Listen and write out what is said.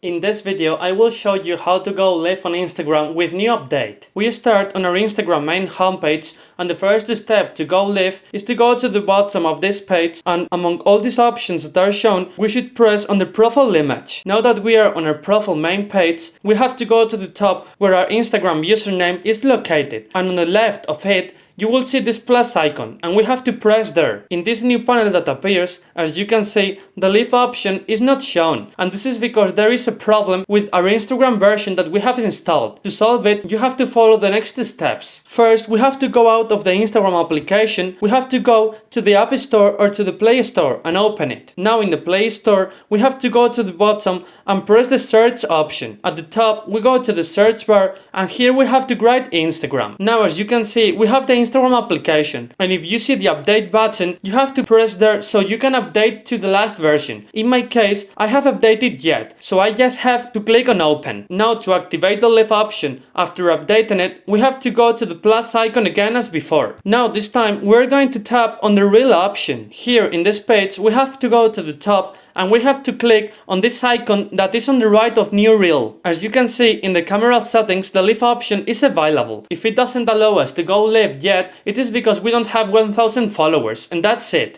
In this video, I will show you how to go live on Instagram with new update. We start on our Instagram main homepage, and the first step to go live is to go to the bottom of this page, and among all these options that are shown, we should press on the profile image. Now that we are on our profile main page, we have to go to the top where our Instagram username is located, and on the left of it, you will see this plus icon, and we have to press there. In this new panel that appears, as you can see, the live option is not shown, and this is because there is a problem with our Instagram version that we have installed. To solve it, you have to follow the next steps. First, we have to go out of the Instagram application, we have to go to the App Store or to the Play Store and open it. Now in the Play Store, we have to go to the bottom and press the search option. At the top, we go to the search bar, and here we have to write Instagram. Now as you can see, we have the Instagram application, and if you see the update button, you have to press there so you can update to the last version. In my case, I have updated yet, so I just have to click on open. Now to activate the live option, after updating it, we have to go to the plus icon again as before. Now this time we're going to tap on the reel option. Here in this page we have to go to the top and we have to click on this icon that is on the right of new reel. As you can see in the camera settings, the live option is available. If it doesn't allow us to go live yet, it is because we don't have 1000 followers, and that's it.